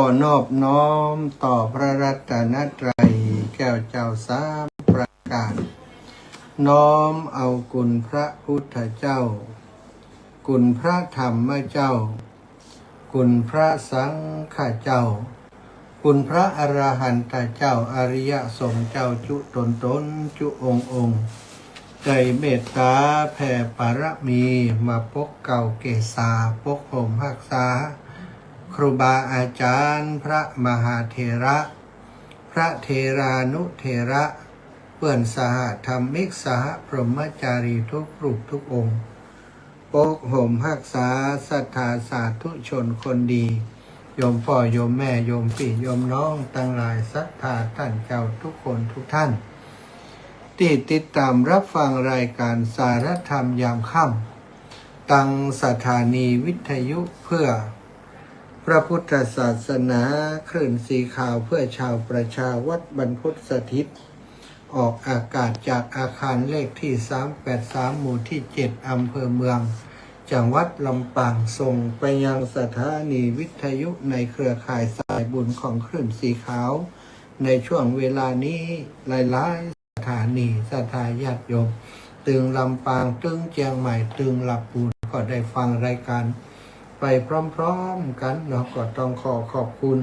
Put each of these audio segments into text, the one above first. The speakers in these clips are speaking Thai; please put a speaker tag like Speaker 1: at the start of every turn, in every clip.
Speaker 1: อนอบน้อมต่อพระรัตนตรัยแก้วเจ้าสามประการน้อมเอาคุณพระพุทธเจ้าคุณพระธรรมเจ้าคุณพระสังฆเจ้าคุณพระอรหันตเจ้าอริยสงฆ์เจ้าจุตนจุองค์ใจเมตตาแผ่ปรมีมาปกเก่าเกษาปกห่มรักษาครูบาอาจารย์พระมหาเถระพระเทรานุเถระเพื่อนสหธรรมิกสหพรหมจารีทุกรูปทุกองค์ปกห่มรักษาศรัทธาสาธุชนคนดีโยมพ่อโยมแม่โยมพี่โยมน้องตั้งหลายศรัทธาท่านเจ้าทุกคนทุกท่านที่ติดตามรับฟังรายการสารธรรมยามค่ำตั้งสถานีวิทยุเพื่อพระพุทธศาสนาคลื่นสีขาวเพื่อชาวประชาวัดบรรพตสถิตออกอากาศจากอาคารเลขที่383หมู่ที่7อำเภอเมืองจังหวัดลำปางส่งไปยังสถานีวิทยุในเครือข่ายสายบุญของคลื่นสีขาวในช่วงเวลานี้หลายๆสถานีสถาญาติโยมตึงลำปางตึงเชียงใหม่ตึงลำพูนก็ได้ฟังรายการไปพร้อมๆกันเนาะก็ต้องขอบคุณ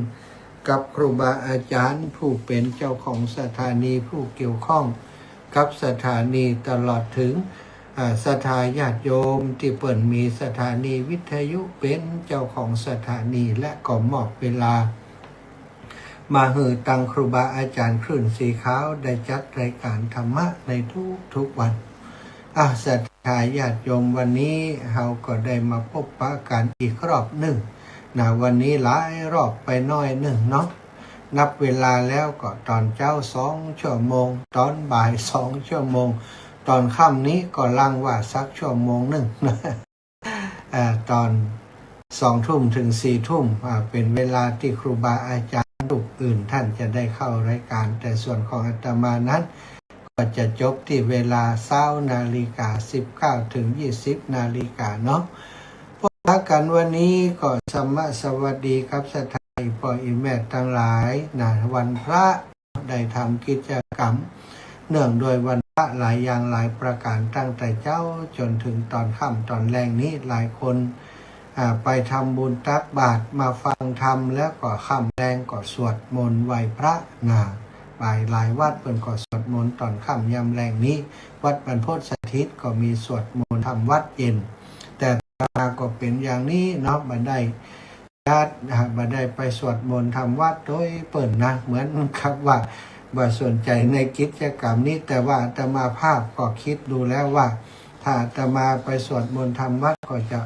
Speaker 1: กับครูบาอาจารย์ผู้เป็นเจ้าของสถานีผู้เกี่ยวข้องกับสถานีตลอดถึงสถาญาติโยมที่เปิดมีสถานีวิทยุเป็นเจ้าของสถานีและก็มอบเวลามาหือตังครูบาอาจารย์คลื่นสีขาวได้จัดรายการธรรมะในทุกวันศรัทธาญาติโยมวันนี้เราก็ได้มาพบปะกันอีกรอบหนึ่งวันนี้หลายรอบไปน้อยหนึ่งเนาะนับเวลาแล้วก็ตอนเจ้า2 ชั่วโมงตอนบ่าย2 ชั่วโมงตอนค่ำนี้ก็ลังว่าสักชั่วโมงหนึ่งตอน2 ทุ่มถึง4 ทุ่มเป็นเวลาที่ครูบาอาจารย์รูปอื่นท่านจะได้เข้ารายการแต่ส่วนของอาตมานั้นก็จะจบที่เวลา20 นาฬิกา19 ถึง 20 นาฬิกาเนาะพบกันวันนี้ก็สวัสดีครับสถานพ่ออีแม่ทั้งหลายวันพระได้ทำกิจกรรมเนื่องโดยวันพระหลายอย่างหลายประการตั้งแต่เจ้าจนถึงตอนค่ำตอนแรงนี้หลายคนไปทำบุญตักบาตรมาฟังธรรมแล้วก็ค่ำแรงก็สวดมนต์ไหว้พระหลายวัดเปิ่นก็สวดมนต์ตอนค่ำยามแรงนี้วัดบรรพตสถิตก็มีสวดมนต์ทำวัดเย็นแต่ก็เป็นอย่างนี้เนาะบัดได้ไปสวดมนต์ทำวัดโดยเปิ่นเหมือนครับว่าสนใจในกิจกรรมนี้แต่ว่าอาตมาภาพก็คิดดูแล้วว่าถ้าอาตมาไปสวดมนต์ทำวัดก็จะ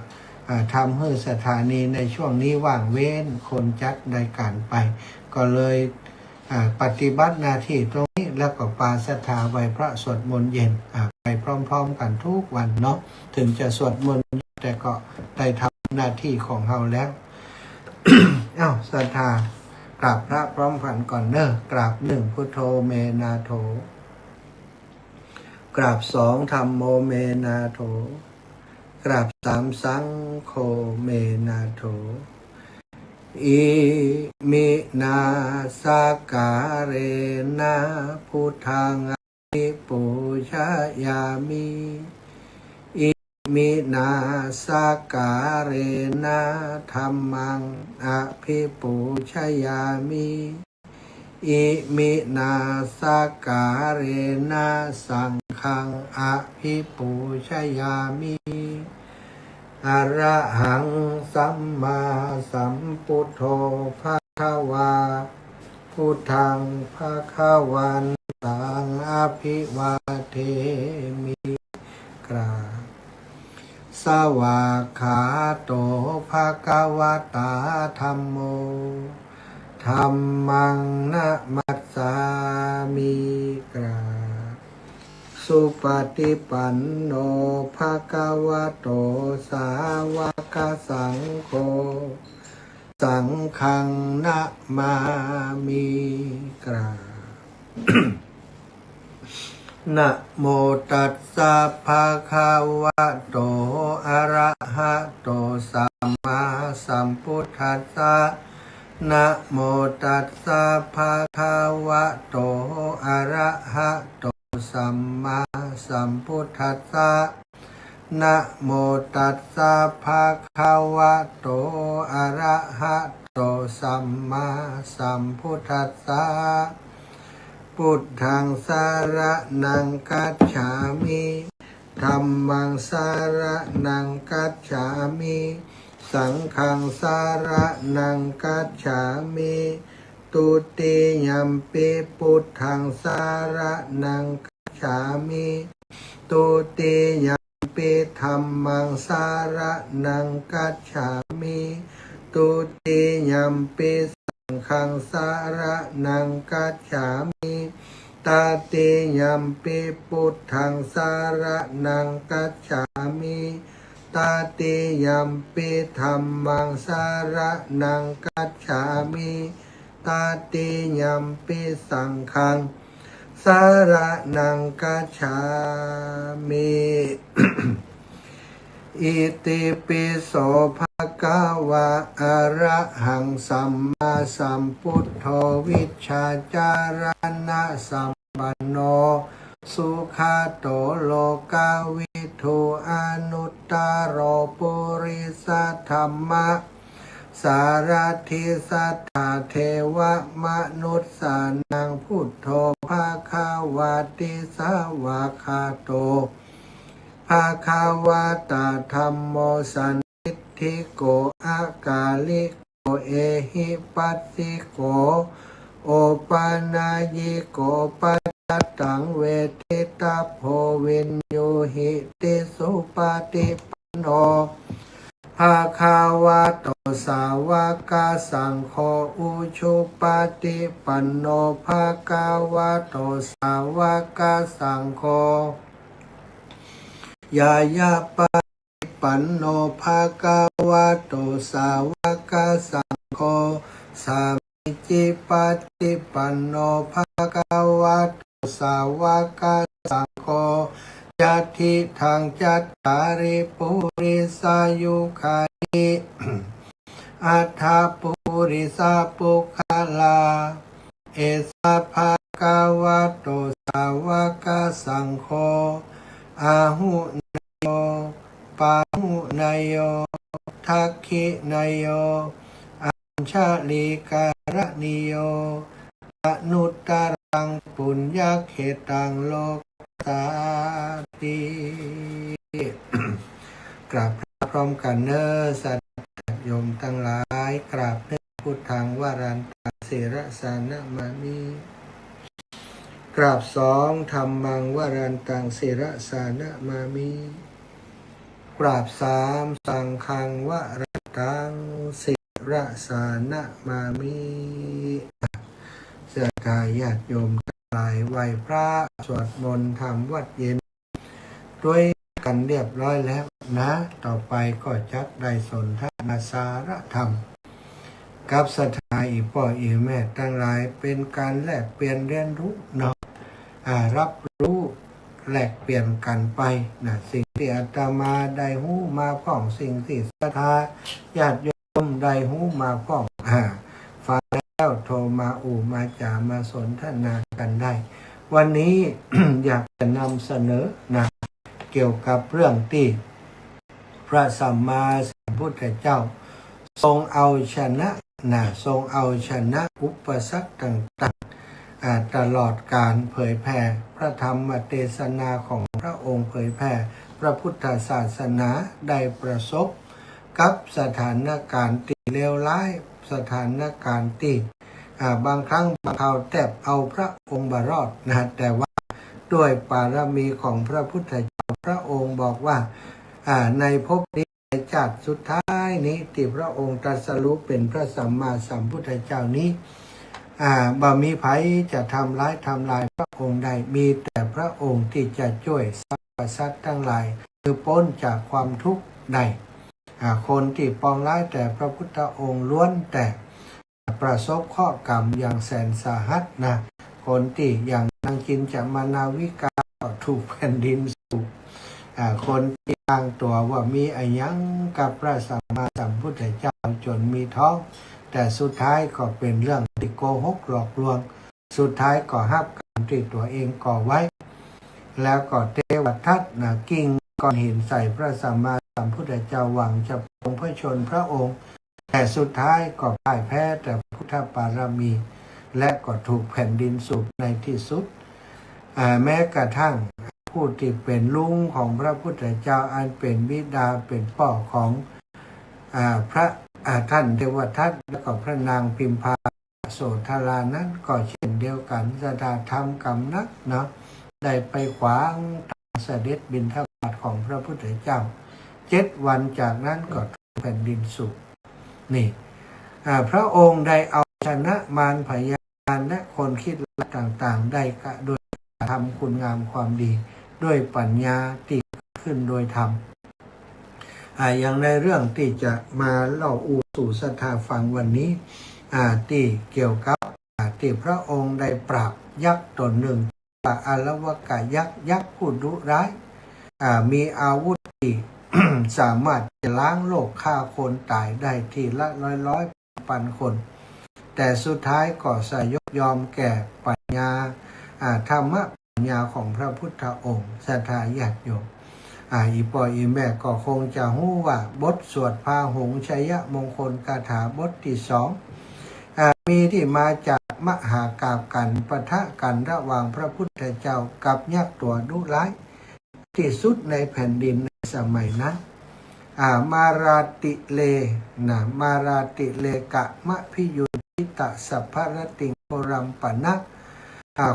Speaker 1: ทำให้สถานีในช่วงนี้ว่างเว้นคนจัดรายการไปก็เลยปฏิบัติหน้าที่ตรงนี้แล้วก็ปาศรัทธาไหว้พระสวดมนต์เย็นไปพร้อมๆกันทุกวันเนาะถึงจะสวดมนต์แต่ก็ได้ทำหน้าที่ของเราแล้ว ศรัทธากราบพระพร้อมกันก่อนเนอะกราบ1พุทโธเมนาโถกราบ2ธัมโมเมนาโถกราบ3สังโฆเมนาโถอิมินาสการเรนะพุทธังอภิปูชยามิอิมินาสการเรนะธัมมังอภิปูชยามิอิมินาสการเรนะสังฆังอภิปูชยามิอรหังสัมมาสัมพุทโธภควาพุทธังภวันตังอภิวาเทมิกราสวากขาโตภควตาธัมโมธัมมังนะมัสสามิกราสุปฏิปันโนภควโตสาวกสังโฆสังฆังนะมามิกรานะโมตัสสะภะคะวะโตอะระหะโตสัมมาสัมพุทธัสสะ นะโมตัสสะภะคะวะโตอะระหะโตสัมมาสัมพุทธัสสะนะโมตัสสะภะคะวะโตอะระหะโตสัมมาสัมพุทธัสสะพุทธังสารนังคัจฉามิธัมมังสารนังคัจฉามิสังฆังสารนังคัจฉามิตุติยัมปิพุทธังสารนังคัจฉามิตุติยัมปิธัมมังสารนังคัจฉามิตุติยัมปิสังฆังสารนังคัจฉามิตติยัมปิพุทธังสารนังคัจฉามิตติยัมปิธัมมังสารนังคัจฉามิตติยัมปิสังฆังสารนังคัจฉามิ อิติปิโสภะคะวะอะระหังสัมมาสัมพุทโธวิชชาจารณะสัมปันโนสุขโตโลกาวิทูอนุตตโรปุริสธรรมะสารทิสัทธาเทวมนุษย์สานังพุทโธภะคะวะติสาวะคาโตภะคะวะตาธัมโมสันทิโกอากาลิโกเอหิปัสสิโกโอปานายิโกปัจจตังเวทิตาโพวินโยหิติสุปฏิปันโนภะคะวะโตสาวกสังโฆอุชุปฏิปันโนภะคะวะโตสาวกสังโฆยายาปฏิปันโนภะคะวะโตสาวกสังโฆสามิจิปฏิปันโนภะคะวะโตสาวกสังโฆยัตถิทังจัตตาริปุริสายุขานิอัฏฐปุริสาปุคลาเอสะภะคะวะโตสาวกสังโฆอาหุนายโยปาหุนายโยทักขินายโยอัญชลิการนิโยอนุตตรังปุญญเขตังโลกตาติ กราบพร้อมกันเนอสัตยมทั้งหลายกราบเนื้อพุทธังวรันตังศิรสานะมามิกราบสองธัมมังวรันตังศิรสานะมามิกราบสามสังฆังวรันตังศิรสานะมามิเสื้อทายญาติโยมทั้งหลายไหว้พระสวดมนต์ทำวัดเย็นด้วยกันเรียบร้อยแล้วนะต่อไปก็จักได้สนทนาสารธรรมกับสถาอีพ่ออีแม่ทั้งหลายเป็นการแลกเปลี่ยนเรียนรู้เนาะรับรู้แลกเปลี่ยนกันไปนะสิ่งที่อาตมาได้หูมาพ้องสิ่งที่ศรัทธาญาติโยมได้หูมาพ้องฟังแล้วโทรมามาจามาสนทนากันได้วันนี้ อยากจะนำเสนอนะเกี่ยวกับเรื่องที่พระสัมมาสัมพุทธเจ้าทรงเอาชนะทรงเอาชนะอุปสรรคต่างๆตลอดการเผยแผ่พระธรรมเทศนาของพระองค์เผยแผ่พระพุทธศาสนาได้ประสบกับสถานการณ์ที่เลวร้ายสถานการณ์ที่บางครั้งบางคราวแทบเอาพระองค์บารอดแต่ว่าด้วยบารมีของพระพุทธเจ้าพระองค์บอกว่าในภพนี้ในชาติสุดท้ายนี้ที่พระองค์ตรัสรู้เป็นพระสัมมาสัมพุทธเจ้านี้บ่มีไผจะทำร้ายพระองค์ใดมีแต่พระองค์ที่จะช่วยสรรพสัตว์ทั้งหลายคือพ้นจากความทุกข์ใดคนที่ปองร้ายแต่พระพุทธองค์ล้วนแต่ประสบข้อกรรมอย่างแสนสาหัสนะคนที่อย่างนางจินจามนาวิกาก็ถูกแผ่นดินสูบคนที่อ้างตัวว่ามีอายังกับพระสัมมาสัมพุทธเจ้าจนมีท้อง แต่สุดท้ายก็เป็นเรื่องที่โกหกหลอกลวงสุดท้ายก็หับกรรมที่ตัวเองก่อไว้ แล้วก็เทวทัตกิ้งก้อนหินใส่พระสัมมาสัมพุทธเจ้าหวังจะปรงพระชนพระองค์ แต่สุดท้ายก็พ่ายแพ้แต่พุทธปารมี และก็ถูกแผ่นดินสูบในที่สุดแม้กระทั่งผู้ที่เป็นลุงของพระพุทธเจ้าอันเป็นบิดาเป็นพ่อของพระท่านเทวทัตและก็พระนางพิมพาโสธรานั้นก็เช่นเดียวกันสถาธรรมกรรมนักเนาะได้ไปขวางทางเสด็จบิณฑบาตของพระพุทธเจ้า7 วันจากนั้นก็แผ่นดินสุกนี่พระองค์ได้เอาชนะมารพยานและคนคิดต่างๆได้โดยทำคุณงามความดีด้วยปัญญาที่ขึ้นโดยธรรมอย่างในเรื่องที่จะมาเล่าสู่ศรัทธาฟังวันนี้ที่เกี่ยวกับที่พระองค์ได้ปราบยักษ์ตนหนึ่งอารวกะยักษ์ผู้ดุร้ายมีอาวุธที่ สามารถจะล้างโลกฆ่าคนตายได้ทีละร้อยพันคน แต่สุดท้ายก็สยบยอมแก่ปัญญาธรรมะปัญญาของพระพุทธองค์ศรัทธาญาติโยมอีปออีแม่ก็คงจะรู้ว่าบทสวดพาหงส์ชัยมงคลคาถาบทที่2มีที่มาจากมหากาพย์กันปะทะกันระหว่างพระพุทธเจ้ากับยักษ์ตัวดุร้ายที่สุดในแผ่นดินในสมัยนั้นมาราติเลมาราติเลกะมะพิยุทิตะสัพพรติงโครัมปนะ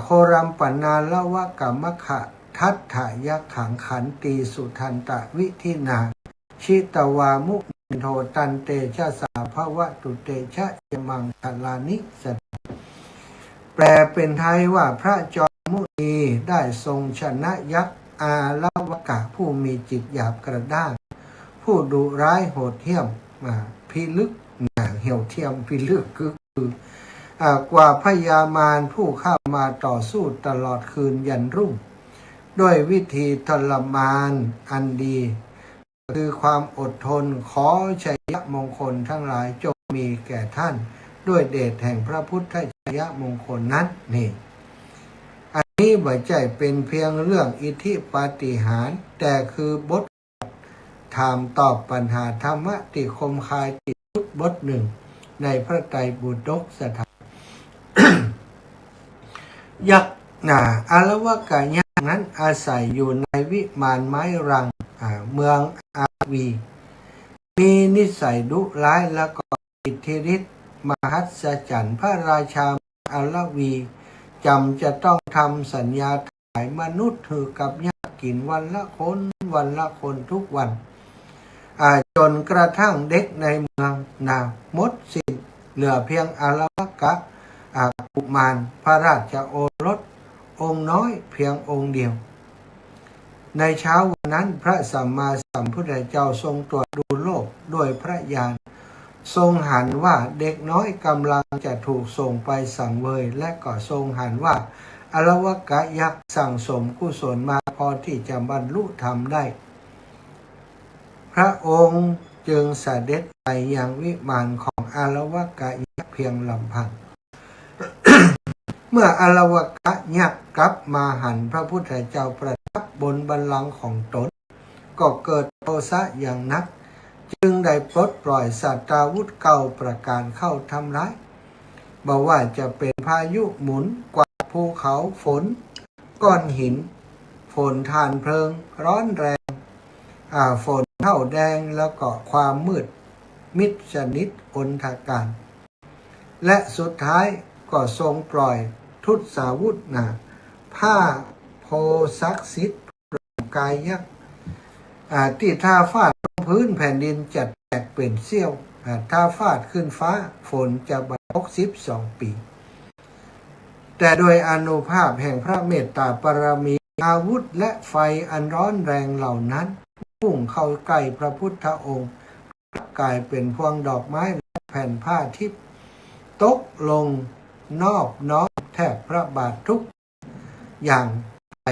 Speaker 1: โครัมปนาละวะกะมะขะทัตถายักขังขันตีสุทันตะวิธินาชิตวามุนิโทตันเตชะสาภวะตุเตชะยมังคลานิสแปลเป็นไทยว่าพระจอมมุนีได้ทรงชนะยักษ์อาลวกะผู้มีจิตหยาบกระด้างผู้ดุร้ายโหดเหี้ยมพิลึกเหี่ยวเทียมพิลึกคือกว่าพญามารผู้เข้ามาต่อสู้ตลอดคืนยันรุ่งด้วยวิธีทรมานอันดีคือความอดทนขอชัยมงคลทั้งหลายจงมีแก่ท่านด้วยเดชแห่งพระพุทธชัยมงคลนั้นนี่อันนี้บ่ใช่เป็นเพียงเรื่องอิทธิปาฏิหาริย์แต่คือบทถามตอบปัญหาธรรมะที่คมคายที่สุดบทหนึ่งในพระไตรปิฎกสถาน ยักษ์อารวกะยักษ์นั้นอาศัยอยู่ในวิมานไม้รังเมืองอาวีมีนิสัยดุร้ายและก็อิทธิฤทธิ์มหัศจรรย์พระราชาอาลวีจำจะต้องทำสัญญาขายมนุษย์ถือกับยักษ์กินวันละคนทุกวันจนกระทั่งเด็กในเมืองหมดสิ้นเหลือเพียงอารวกะกุมารพระราชโอรสองค์น้อยเพียงองค์เดียวในเช้าวันนั้นพระสัมมาสัมพุทธเจ้าทรงตรวจดูโลกด้วยพระญาณทรงหันว่าเด็กน้อยกำลังจะถูกส่งไปสังเวยและก็ทรงหันว่าอารวกะยักษ์สั่งสมกุศลมาพอที่จะบรรลุธรรมได้พระองค์จึงเสด็จไปยังวิมานของอารวกะยักษ์เพียงลำพัง เมื่ออารวกะยักษ์กลับมาหันพระพุทธเจ้าประทับบนบัลลังก์ของตนก็เกิดโทสะอย่างนักจึงได้ปลดปล่อยสัตราวุธเก่าประการเข้าทำร้ายบอกว่าจะเป็นพายุหมุนกว่าภูเขาฝนก้อนหินฝนทานเพลิงร้อนแรงฝนเท่าแดงแล้วก็ความมืดมิดชนิดอนทการและสุดท้ายก็ทรงปล่อยทุตสาวุธผ้าโพศักดิ์สิทธิ์กายยักษ์ที่ถ้าฟาดพื้นแผ่นดินจะแตกเป็นเสี้ยวถ้าฟาดขึ้นฟ้าฝนจะบรรทุก12 ปีแต่โดยอานุภาพแห่งพระเมตตาปรมีอาวุธและไฟอันร้อนแรงเหล่านั้นพุ่งเข้าใกล้พระพุทธองค์กลายเป็นพวงดอกไม้และแผ่นผ้าทิพย์ตกลงนอบน้อมแทบพระบาททุกอย่างไป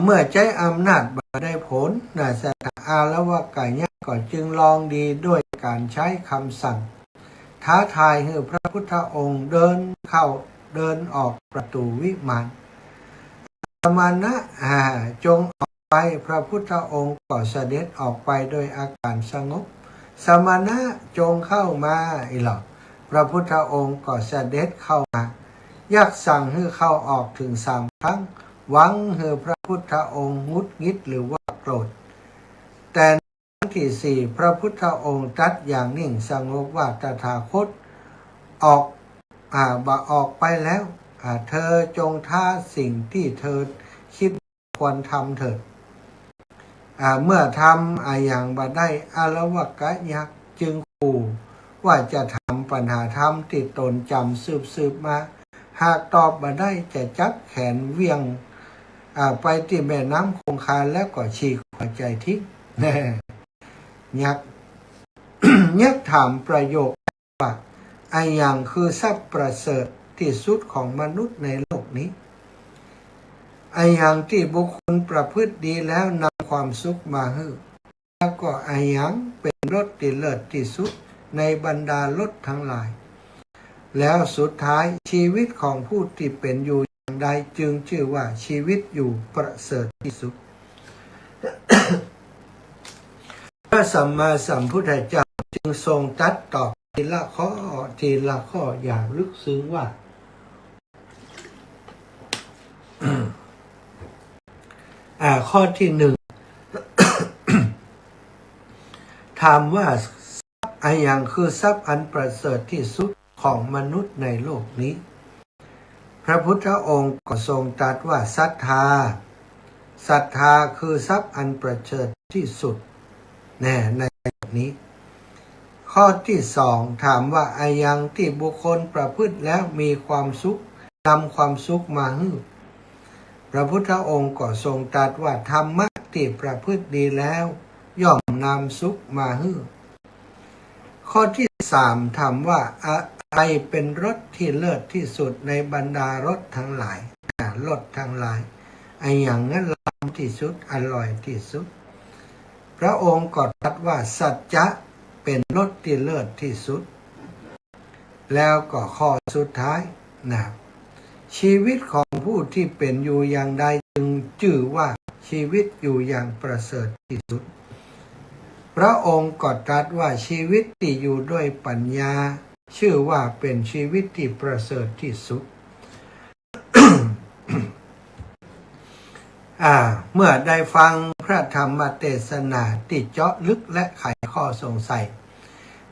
Speaker 1: เมื่อใช้อำนาจบารได้ผลสถาอารวกะยักษ์ก็จึงลองดีด้วย การใช้คำสั่งท้าทายให้พระพุทธองค์เดินเข้าเดินออกประตูวิมานสมณะจงออกไปพระพุทธองค์ก็เสด็จออกไปโดยอาการสงบสมณะจงเข้ามาอีหรอกพระพุทธองค์ก็เสด็จเข้ามายักสั่งให้เข้าออกถึง3 ครั้งหวังให้พระพุทธองค์งุดงิดหรือว่าโกรธแต่ครั้งที่4พระพุทธองค์ตรัสอย่างนิ่งสงบว่าตถาคตออกไปแล้วเธอจงท่าสิ่งที่เธอคิดควรทำเถิดเมื่อทำอย่างบ่ได้อารวกะยักษ์จึงขู่ว่าจะทำปัญหาธรรมที่ตนจำสืบมาหากตอบบ่ได้จะจับแขนเวียงไปที่แม่น้ำคงคาแล้วก็ฉีกหัวใจทิ้งยักษ์ ยักษ์ถามประโยคว่าอย่างคือทรัพย์ประเสริฐที่สุดของมนุษย์ในโลกนี้อย่างที่บุคคลประพฤติดีแล้วนำความสุขมาให้แล้วก็อย่างเป็นรสที่เลิศที่สุดในบรรดารสทั้งหลายแล้วสุดท้ายชีวิตของผู้ที่เป็นอยู่อย่างใดจึงชื่อว่าชีวิตอยู่ประเสริฐที่สุด พระสัมมาสัมพุทธเจ้าจึงทรงตรัสตอบทีละข้ออย่างลึกซึ้งว่า ข้อที่1 ถามว่าอย่างคือทรัพย์อันประเสริฐที่สุดของมนุษย์ในโลกนี้พระพุทธองค์ก็ทรงตรัสว่าศรัทธาคือทรัพย์อันประเสริฐที่สุดในโลกนี้ข้อที่2ถามว่าอย่างที่บุคคลประพฤติแล้วมีความสุขนำความสุขมาให้พระพุทธองค์ก็ทรงตรัสว่าธรรมะที่ประพฤติดีแล้วย่อมนำสุขมาให้ข้อที่3ถามว่าอะไรเป็นรสที่เลิศที่สุดในบรรดารสทั้งหลายรสทั้งหลายอย่างนั้นล้ำที่สุดอร่อยที่สุดพระองค์ก็ตรัสว่าสัจจะเป็นรสที่เลิศที่สุดแล้วก็ข้อสุดท้ายชีวิตของผู้ที่เป็นอยู่อย่างใดจึงชื่อว่าชีวิตอยู่อย่างประเสริฐที่สุดพระองค์ก็ตรัสว่าชีวิตที่อยู่ด้วยปัญญาชื่อว่าเป็นชีวิตที่ประเสริฐที่สุด เมื่อได้ฟังพระธรรมเทศนาที่เจาะลึกและไขข้อสงสัย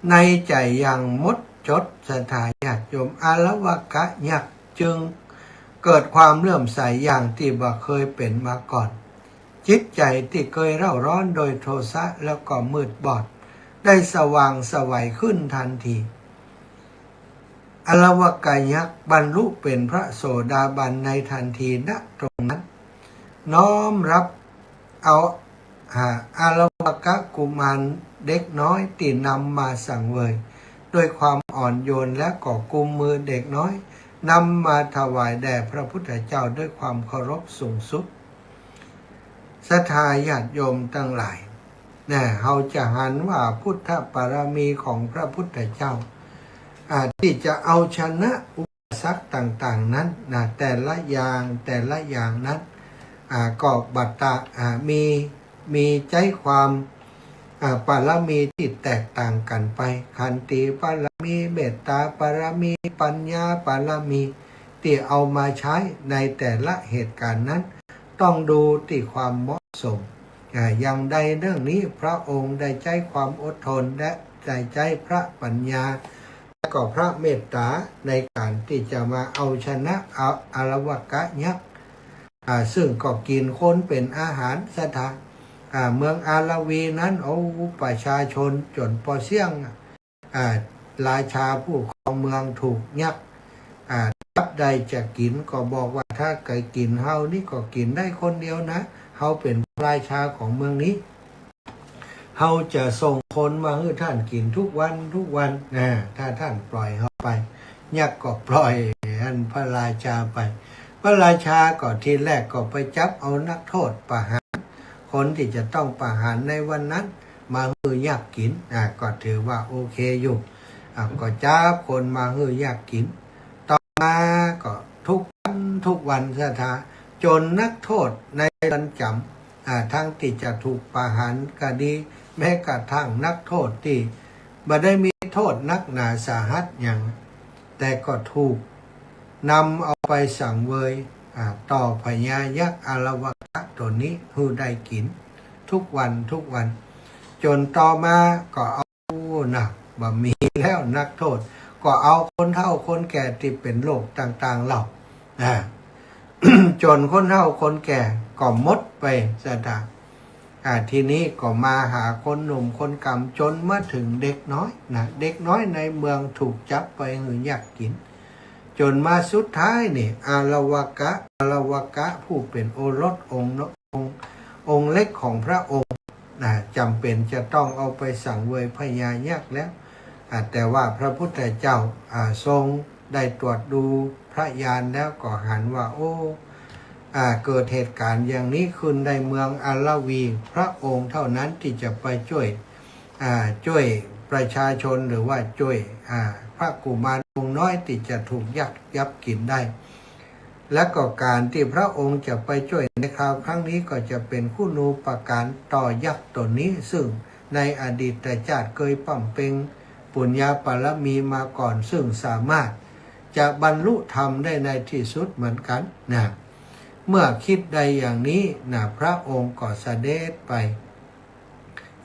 Speaker 1: ในใจอย่างมดจดสถาญาติโยมอารวกะยักษ์จึงเกิดความเลื่อมใสอย่างที่บ่เคยเป็นมาก่อนจิตใจที่เคยเร่าร้อนโดยโทสะแล้วก็มืดบอดได้สว่างไสวขึ้นทันทีอารวกะยักษ์บรรลุเป็นพระโสดาบันในทันทีณตรงนั้นน้อมรับเอาอารวกะกุมารเด็กน้อยที่นำมาสังเวยด้วยความอ่อนโยนและก็กุมมือเด็กน้อยนำมาถวายแด่พระพุทธเจ้าด้วยความเคารพสูงสุดศรัทธาญาติโยมทั้งหลายเราจะหันว่าพุทธบารมีของพระพุทธเจ้าที่จะเอาชนะอุปสรรคต่างๆนั้นแต่ละอย่างนั้นก็บัตตะมีใจความปารมีที่แตกต่างกันไปขันติปารมีเมตตาปารมีปัญญาปารมีที่เอามาใช้ในแต่ละเหตุการณ์นั้นต้องดูที่ความเหมาะสมอย่างใดเรื่องนี้พระองค์ได้ใจความอดทนและได้ใจพระปัญญาและก็พระเมตตาในการที่จะมาเอาชนะอารวกะยักษ์ซึ่งก็กินคนเป็นอาหารสถานเมืองอาราวีนั้นประชาชนจนพอเสี่ยงราชาผู้ครองเมืองถูกยักษ์รับใดจะกินก็บอกว่าถ้าไก่กินเฮานี่ก็กินได้คนเดียวนะเฮาเป็นราชาของเมืองนี้เฮาจะส่งคนมาให้ท่านกินทุกวันถ้าท่านปล่อยเฮาไปยักษ์ก็ปล่อยพระราชาไปพระราชาก็ทีแรกก็ไปจับเอานักโทษประหารคนที่จะต้องประหารในวันนั้น มาฮืออยากกินก็ถือว่าโอเคอยู่ก็จ้าคนมาฮืออยากกินต่อมาก็ทุกวันสถาจนนักโทษในเรือนจำทั้งที่จะถูกประหารก็ดีแม้กระทั่งนักโทษที่บ่ได้มีโทษนักหนาสาหัสอย่างแต่ก็ถูกนำเอาไปสังเวยต่อพญายักษ์อารวกะตัวนี้หูได้กินทุกวันจนต่อมาก็เอาบ่มีแล้วนักโทษก็เอาคนเฒ่าคนแก่ที่เป็นโรคต่างๆเหล่า จนคนเฒ่าคนแก่ก็หมดไปซะทีนี้ก็มาหาคนหนุ่มคนกำจนมาถึงเด็กน้อยเด็กน้อยในเมืองถูกจับไปหืออยากกินจนมาสุดท้ายนี่อารวกะผู้เป็นโอรสองค์เล็กของพระองค์จำเป็นจะต้องเอาไปสั่งเวยพญายักษ์แล้วแต่ว่าพระพุทธเจ้าทรงได้ตรวจดูพระญาณแล้วก็หันว่าเกิดเหตุการณ์อย่างนี้ขึ้นในเมืองอาลาวีพระองค์เท่านั้นที่จะไปช่วยประชาชนหรือว่าช่วยพระกุมารองค์น้อยที่จะถูกยับกินได้และก็การที่พระองค์จะไปช่วยในคราวครั้งนี้ก็จะเป็นคุณูปการต่อยักษ์ตนนี้ซึ่งในอดีตชาติเคยปั่มเป็นปุญญาปารมีมาก่อนซึ่งสามารถจะบรรลุธรรมได้ในที่สุดเหมือนกันเมื่อคิดใดอย่างนี้พระองค์ก็เสด็จไป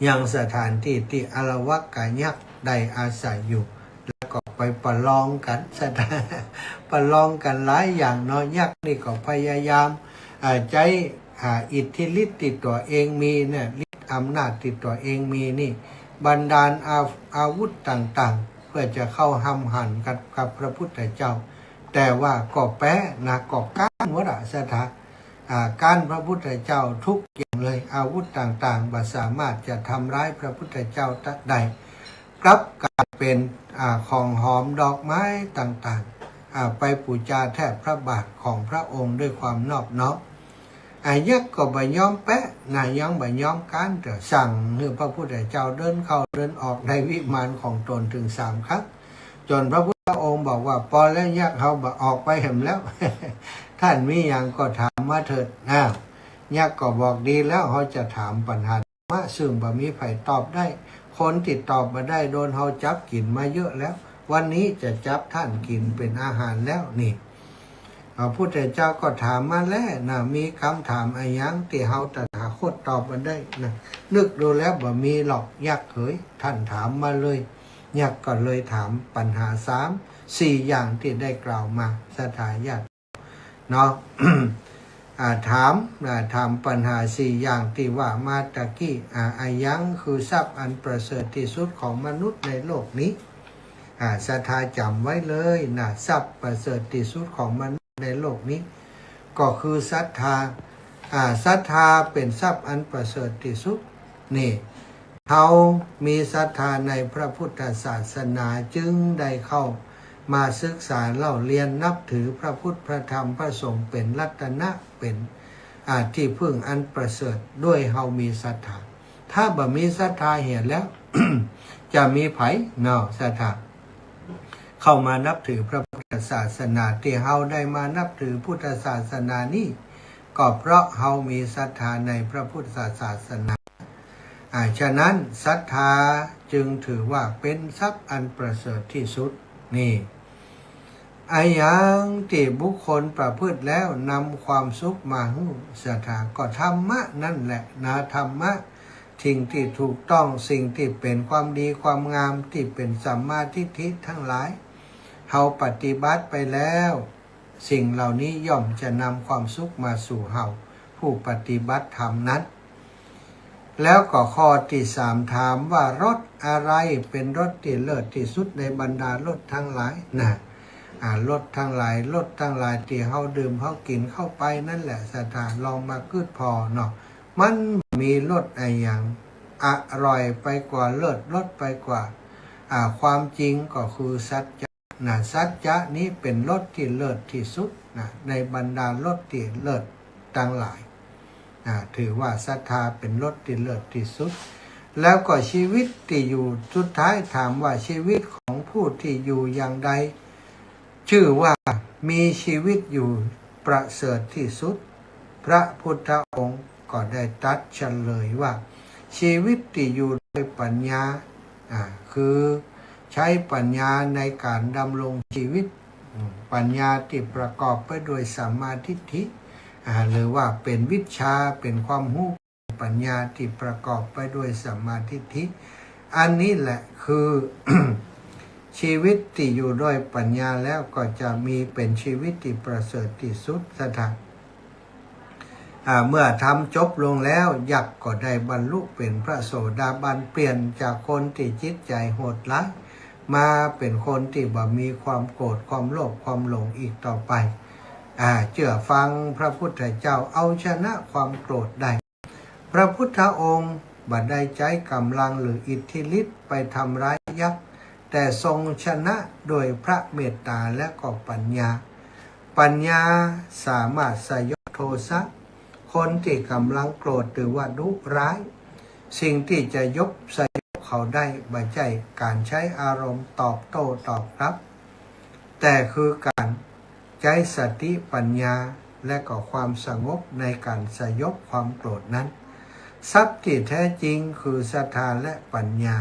Speaker 1: ยังสถานที่ที่อารวกะยักษ์ได้อาศัยอยู่แล้วก็ไปประลองกันประลองกันหลายอย่างเนาะยักษ์นี่ก็พยายามใจอิทธิฤทธิ์ติดตัวเองมีเนี่ยฤทธิ์อำนาจติดตัวเองมีนี่บันดาลอาวุธต่างๆเพื่อจะเข้าห้ำหั่นกับพระพุทธเจ้าแต่ว่าก็แพ้ก็ก้านวัดสถาการพระพุทธเจ้าทุกอย่างเลยอาวุธต่างๆบ่สามารถจะทำร้ายพระพุทธเจ้าได้กลับกลายเป็นของหอมดอกไม้ต่างๆไปปูชาแทบพระบาทของพระองค์ด้วยความนอบน้อมยักษ์ก็บ่ยอมแปะยังบ่ยอมการแต่สั่งให้พระพุทธเจ้าเดินเข้าเดินออกในวิมานของตนถึง3 ครั้งจนพระพุทธองค์บอกว่าพอแล้วยักษ์เขาบ่ออกไปเห็นแล้ว ท่านมีอย่างก็ถามมาเถิดยักษ์ก็บอกดีแล้วเขาจะถามปัญหาซึ่งบ่มีไผตอบได้คนติดตอบมาได้โดนเขาจับกินมาเยอะแล้ววันนี้จะจับท่านกินเป็นอาหารแล้วนี่พระพุทธเจ้าก็ถามมาแล้วมีคำถามอะไรยังที่เขาตถาคตตอบมาได้นึกดูแล้วบ่มีหรอกยักษ์เอ๋ยท่านถามมาเลยยักษ์ก็เลยถามปัญหา4 อย่างที่ได้กล่าวมาสถาญาติเนาะ ถามปัญหา4 อย่างที่ว่ามาตะกี้อายังคือทรัพย์อันประเสริฐที่สุดของมนุษย์ในโลกนี้ศรัทธาจำไว้เลยทรัพย์ประเสริฐที่สุดของมนุษย์ในโลกนี้ก็คือศรัทธาศรัทธาเป็นทรัพย์อันประเสริฐที่สุดนี่เขามีศรัทธาในพระพุทธศาสนาจึงได้เข้ามาศึกษาเล่าเรียนนับถือพระพุทธพระธรรมพระสงฆ์เป็นรัตนะเป็นที่พึ่งอันประเสริฐด้วยเฮามีศรัทธาถ้าบ่มีศรัทธาเห็นแล้ว จะมีไผศรัทธาเข้ามานับถือพระพุทธศาสนาที่เฮาได้มานับถือพุทธศาสนานี้ก็เพราะเฮามีศรัทธาในพระพุทธศาสนาฉะนั้นศรัทธาจึงถือว่าเป็นทรัพย์อันประเสริฐที่สุดนี่อย่างที่บุคคลประพฤติแล้วนำความสุขมาให้ศรัทธาก็ธรรมะนั่นแหละธรรมะสิ่งที่ถูกต้องสิ่งที่เป็นความดีความงามที่เป็นสัมมาทิฏฐิทั้งหลายเฮาปฏิบัติไปแล้วสิ่งเหล่านี้ย่อมจะนำความสุขมาสู่เฮาผู้ปฏิบัติธรรมนั้นแล้วก็ข้อที่3ถามว่ารถอะไรเป็นรถที่เลิศที่สุดในบรรดารถทั้งหลายรถทั้งหลายที่เฮาดื่มเฮากินเข้าไปนั่นแหละศรัทธาลองมาคืดพอเนาะมันมีรสอะไรอย่างอร่อยไปกว่าเลิศรสไปกว่าความจริงก็คือสัจจะสัจจะนี้เป็นรสที่เลิศที่สุดในบรรดารสที่เลิศทั้งหลายถือว่าศรัทธาเป็นรสที่เลิศที่สุด แล้วก็ชีวิตที่อยู่สุดท้ายถามว่าชีวิตของผู้ที่อยู่อย่างใดชื่อว่ามีชีวิตอยู่ประเสริฐที่สุดพระพุทธองค์ก็ได้ตรัสเฉลยว่าชีวิตที่อยู่ด้วยปัญญาคือใช้ปัญญาในการดำรงชีวิตปัญญาที่ประกอบไปด้วยสัมมาทิฏฐิหรือว่าเป็นวิชาเป็นความรู้ปัญญาที่ประกอบไปด้วยสัมมาทิฏฐิอันนี้แหละคือ ชีวิตที่อยู่ด้วยปัญญาแล้วก็จะมีเป็นชีวิตที่ประเสริฐที่สุดสถานเมื่อทำจบลงแล้วยักษ์ก็ได้บรรลุเป็นพระโสดาบันเปลี่ยนจากคนที่จิตใจโหดร้ายมาเป็นคนที่บ่มีความโกรธความโลภความหลงอีกต่อไปเชื่อฟังพระพุทธเจ้าเอาชนะความโกรธได้พระพุทธองค์บัดได้ใจกำลังหรืออิทธิฤทธิ์ไปทำร้ายยักษ์แต่ทรงชนะโดยพระเมตตาและก็ปัญญาสามารถสยบโทสะคนที่กำลังโกรธหรือว่าดุร้ายสิ่งที่จะยกสยบเขาได้ไม่ใช่การใช้อารมณ์ตอบโต้ตอบรับแต่คือการใช้สติปัญญาและก็ความสงบในการสยบความโกรธนั้นทรัพย์ที่แท้จริงคือศรัทธาและปัญญา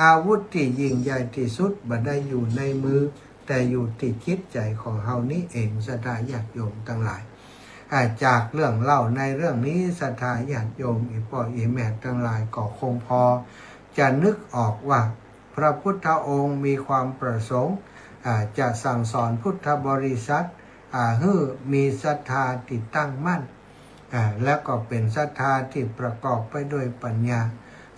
Speaker 1: อาวุธที่ยิ่งใหญ่ที่สุดบ่ได้อยู่ในมือแต่อยู่ที่จิตใจของเฮานี้เองศรัทธาญาติโยมทั้งหลายจากเรื่องเล่าในเรื่องนี้ศรัทธาญาติโยมอีพ่ออีแม่ทั้งหลายก็คงพอจะนึกออกว่าพระพุทธองค์มีความประสงค์จะสั่งสอนพุทธบริษัทให้มีศรัทธาที่ตั้งมั่นและก็เป็นศรัทธาที่ประกอบไปด้วยปัญญา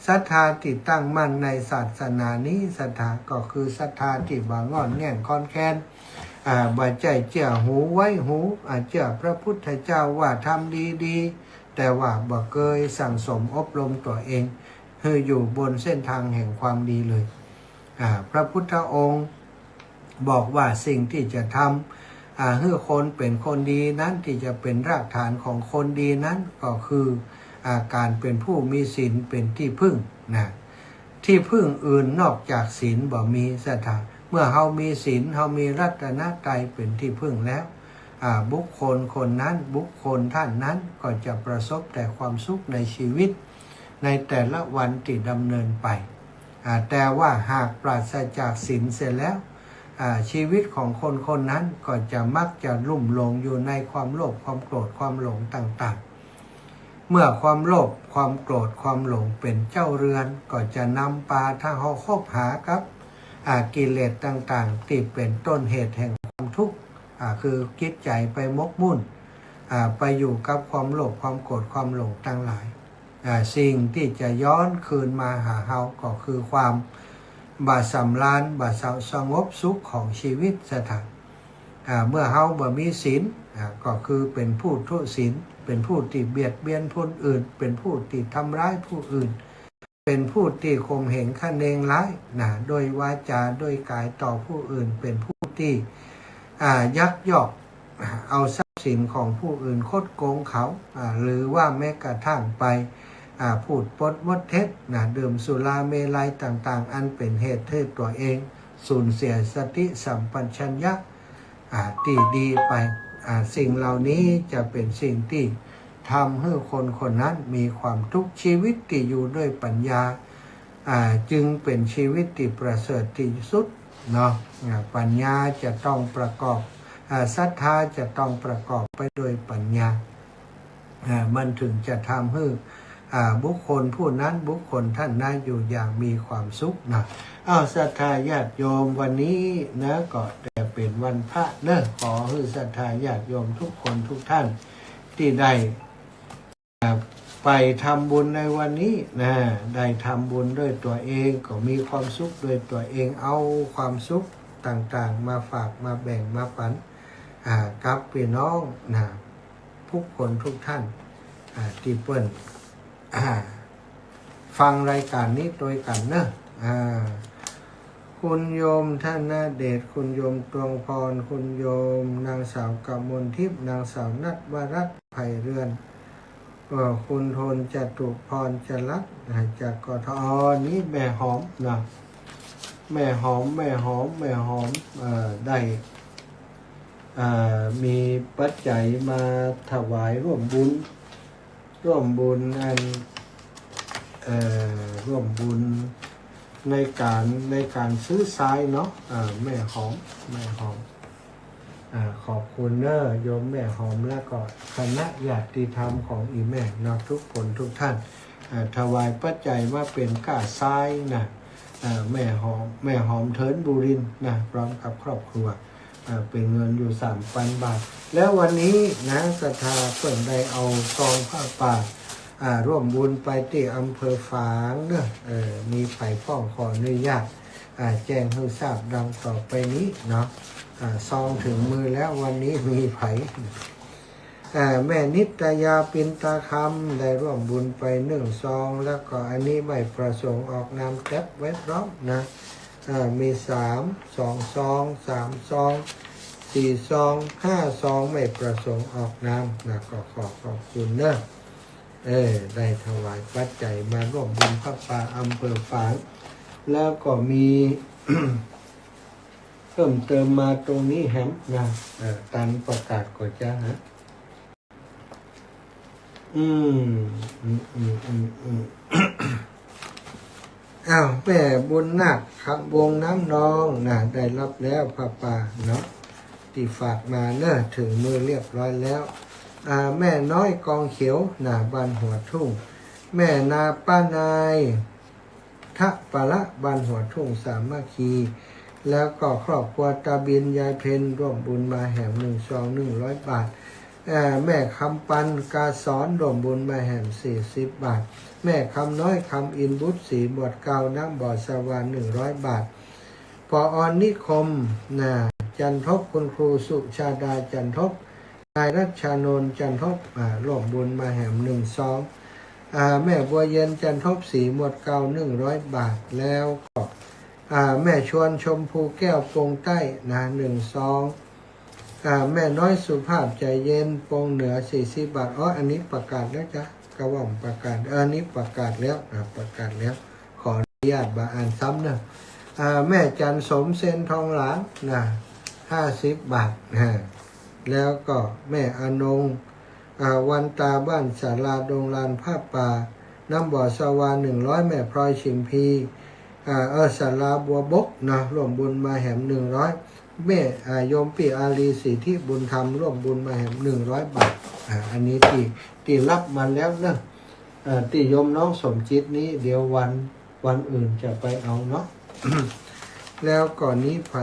Speaker 1: ศรัทธาที่ตั้งมั่นในศาสนานี้ศรัทธาก็คือศรัทธาที่บ่งอนแง่นคอนแค้นบ่ใจเจ้าหูไว้หูเจ้าพระพุทธเจ้าว่าทำดีๆแต่ว่าบ่เคยสั่งสมอบรมตัวเองให้อยู่บนเส้นทางแห่งความดีเลยพระพุทธองค์บอกว่าสิ่งที่จะทำให้คนเป็นคนดีนั้นที่จะเป็นรากฐานของคนดีนั้นก็คือการเป็นผู้มีศีลเป็นที่พึ่งที่พึ่งอื่นนอกจากศีลบ่มีศรัทธาเมื่อเฮามีศีลเฮามีรัตนตรัยเป็นที่พึ่งแล้วบุคคลคนนั้นบุคคลท่านนั้นก็จะประสบแต่ความสุขในชีวิตในแต่ละวันที่ดำเนินไปแต่ว่าหากปราศจากศีลเสร็จแล้วชีวิตของคนคนนั้นก็จะมักจะลุ่มหลงอยู่ในความโลภความโกรธความหลงต่างๆเมื่อความโลภความโกรธความหลงเป็นเจ้าเรือนก็จะนำพาถ้าเขาคบหากับกิเลสต่างๆที่เป็นต้นเหตุแห่งความทุกข์คือจิตใจไปมกมุ่นไปอยู่กับความโลภความโกรธความหลงทั้งหลายสิ่งที่จะย้อนคืนมาหาเฮาก็คือความบาสำราญบาสงบสุขของชีวิตสถานเมื่อเฮาบ่มีศีลก็คือเป็นผู้ทุศีลเป็นผู้ที่เบียดเบียนผู้อื่นเป็นผู้ที่ทำร้ายผู้อื่นเป็นผู้ที่ข่มเหงคะเนงร้ายโดยวาจาโดยกายต่อผู้อื่นเป็นผู้ที่ยักยอกเอาทรัพย์สินของผู้อื่นคดโกงเขาหรือว่าแม้กระทั่งไปพูดปดมดเท็จดื่มสุราเมลัยต่างๆอันเป็นเหตุให้ตัวเองสูญเสียสติสัมปชัญญะที่ดีไปสิ่งเหล่านี้จะเป็นสิ่งที่ทำให้คนคนนั้นมีความทุกข์ชีวิตที่อยู่ด้วยปัญญาจึงเป็นชีวิตที่ประเสริฐที่สุดเนาะปัญญาจะต้องประกอบศรัทธาจะต้องประกอบไปด้วยปัญญามันถึงจะทำให้บุคคลผู้นั้นบุคคลท่านนั้นอยู่อย่างมีความสุขนะศรัทธาญาติโยมวันนี้นะก็แต่เป็นวันพระเนอะขอให้ศรัทธาญาติโยมทุกคนทุกท่านที่ได้ไปทำบุญในวันนี้นะได้ทำบุญด้วยตัวเองก็มีความสุขด้วยตัวเองเอาความสุขต่างๆมาฝากมาแบ่งมาปันกับพี่น้องนะทุกคนทุกท่านที่เปิ้นฟังรายการนี้โดยกันเนอะคุณโยมท่านนาเดชคุณโยมตวงพรคุณโยมนางสาวกมลทิพย์นางสาวนัทวรัตน์ไผ่เรือน คุณทนจตุพรจรัตน์จากกทนี้แม่หอมนะแม่หอมได้มีปัจจัยมาถวายร่วมบุญอันร่วมบุญในการซื้อทรายเนาะแม่หอมขอบคุณเนอะโยมแม่หอมแล้วก็คณะญาติธรรมของอีแม่เนาะทุกคนทุกท่านถวายปัจจัยว่าเป็นก้าทรายนะแม่หอมเทินบุรินทร์นะพร้อมกับครอบครัวเป็นเงินอยู่ 3,000 บาทแล้ววันนี้นะศรัทธาเพิ่นได้เอาซองผ้าป่าร่วมบุญไปที่อำเภอฝางเนอะมีไผ่ป้องขออนุญาตแจ้งให้ทราบดังต่อไปนี้เนาะซองถึงมือแล้ววันนี้มีไผ่แม่นิตยาปินตาคำได้ร่วมบุญไป1 ซองแล้วก็อันนี้ไม่ประสงค์ออกนามแท็บไว้พร้อมนะมี2 ซอง3 ซอง4 ซอง5 ซองไม่ประสงค์ออกนามนะก็ขอบคุณเนอะได้ถวายปัจจัยมาร่วมบุญพระป่าอำเภอฝางแล้วก็มี เพิ่มเติมมาตรงนี้แฮมนะตันประกาศก็จะฮะอ้าวแม่บุญนาคครับวงน้ำนองนะได้รับแล้วพระป่าเนาะที่ฝากมาเนอะถึงมือเรียบร้อยแล้วแม่น้อยกองเขียวนะบ้านหัวทุ่งแม่นาป้านายทะปะละบ้านหัวทุ่งสามัคคีแล้วก็ครอบครัวตาบินยายเพนร่วมบุญมาแห่ง1 ซอง 100 บาทแม่คำปันกาสอนร่วมบุญมาแห่ง40 บาทแม่คำน้อยคำอินบุตรศรีบวชเก่าน้ำบ่อสวรรค์100 บาทปอนิคมจันทบคุณครูสุชาดาจันทบนายรัชชานนท์จันทบร่วมบุญมาแห่ง1 ซองแม่บัวเย็นจันทบศรีบวชเก่า100 บาทแล้วก็แม่ชวนชมพูแก้วปงใต้1 ซองแม่น้อยสุภาพใจเย็นปงเหนือ40 บาทอันนี้ประกาศแล้วจ้ะกระหว่อมประกาศอันนี้ประกาศแล้วขออนุญาตอ่านซ้ำนะแม่จันสมเซนทองหลาง50 บาทแล้วก็แม่อนงวันตาบ้านศาลาดงลานผ้าป่าน้ำบ่อสวา100แม่พลอยชิมพีศาลาบัวบกนะร่วมบุญมาแหม100แม่โยมปีอารีสิทธิบุญธรรมร่วมบุญมาแหม100 บาทอันนี้ที่รับมาแล้วนะที่โยมน้องสมจิตนี้เดี๋ยววันอื่นจะไปเอาเนาะ แล้วก่อนนี้ไป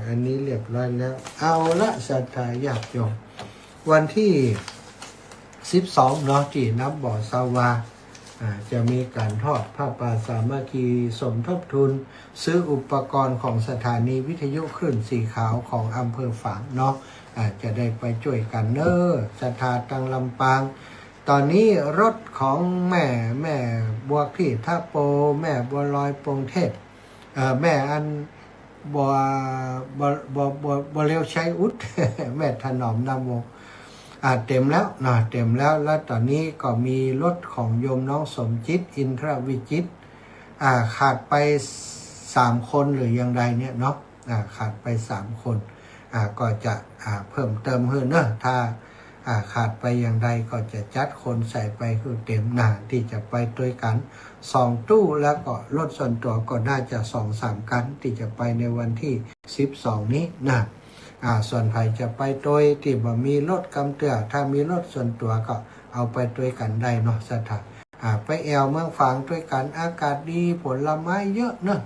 Speaker 1: อันนี้เรียบร้อยแล้วเอาละศรัทธาญาติโยมวันที่12เนาะที่น้ำบ่อสาวาจะมีการทอดผ้าป่าสามัคคีสมทบทุนซื้ออุปกรณ์ของสถานีวิทยุคลื่นสีขาวของอำเภอฝางเนาะจะได้ไปช่วยกันเนอศรัทธาตังลำปางตอนนี้รถของแม่บัวขี้ท่าโปแม่บัวลอยปงเทพแม่อันบัวเลียวใช้อุด แม่ถนอมนำวงเต็มแล้วแล้วตอนนี้ก็มีรถของโยมน้องสมจิตอินทรวิจิตขาดไป3 คนหรืออย่างไรเนี่ยเนาะขาดไป3 คนก็จะเพิ่มเติมเพิ่มเนอะถ้าขาดไปอย่างใดก็จะจัดคนใส่ไปคือเต็มที่จะไปด้วยกัน2 ตู้แล้วก็รถส่วนตัวก็น่าจะ 2-3 คันที่จะไปในวันที่12นี้นะส่วนใครจะไปโดยที่บ่มีรถกำเตือถ้ามีรถส่วนตัวก็เอาไปด้วยกันได้เนาะสถานไปแอวเมืองฝางด้วยกันอากาศดีผลไม้เยอะเนาะ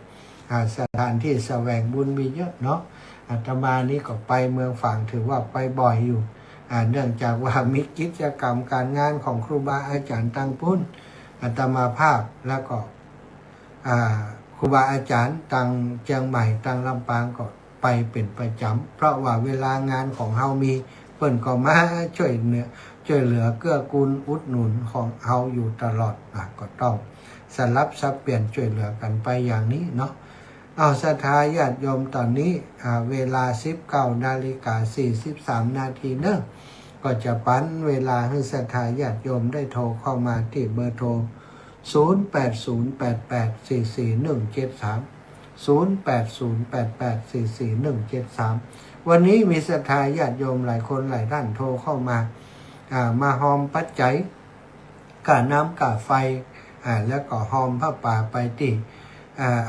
Speaker 1: สถานที่แสวงบุญมีเยอะเนาะอาตมานี้ก็ไปเมืองฝางถือว่าไปบ่อยอยู่เนื่องจากว่ามีกิจกรรมการงานของครูบาอาจารย์ตั้งปุ้นอาตมาภาพแล้วก็ครูบาอาจารย์ตั้งเชียงใหม่ตั้งลำปางก็ไปเป็นประจำเพราะว่าเวลางานของเฮามีเปิ้นก็มาช่วยเหลือเกื้อกูลอุดหนุนของเฮาอยู่ตลอดก็ต้องสลับสับเปลี่ยนช่วยเหลือกันไปอย่างนี้เนาะเอาศรัทธาญาติโยมตอนนี้เวลา 19:43 นาทีเนอะ ก็จะปั้นเวลาให้ศรัทธาญาติโยมได้โทรเข้ามาที่เบอร์โทร 0808844173 วันนี้มีศรัทธาญาติโยมหลายคนหลายท่านโทรเข้ามามาหอมปัจจัยกาน้ำกาไฟแล้วก็หอมผ้าป่าไปที่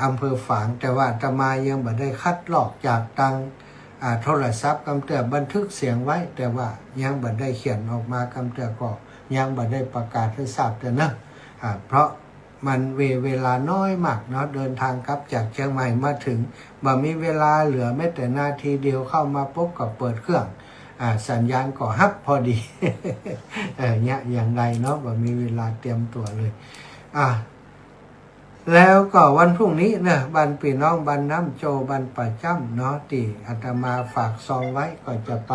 Speaker 1: อำเภอฝางแต่ว่าอาตมายังไม่ได้คัดลอกจากตังโทรศัพท์กำเตือบันทึกเสียงไว้แต่ว่ายังไม่ได้เขียนออกมากำเตือก็ยังไม่ได้ประกาศให้ทราบแต่นะเพราะมันเวลาน้อยมากเนาะเดินทางกลับจากเชียงใหม่มาถึงบ่มีเวลาเหลือแม้แต่นาทีเดียวเข้ามาปุ๊บก็เปิดเครื่องสัญญาณก็ฮับพอดี เนี่ยอย่างไรเนาะบ่มีเวลาเตรียมตัวเลยแล้วก็วันพรุ่งนี้เนี่ยบันพี่น้องบันน้ำโจบันป่าจ้ำเนาะที่อาตมาฝากซองไว้ก็จะไ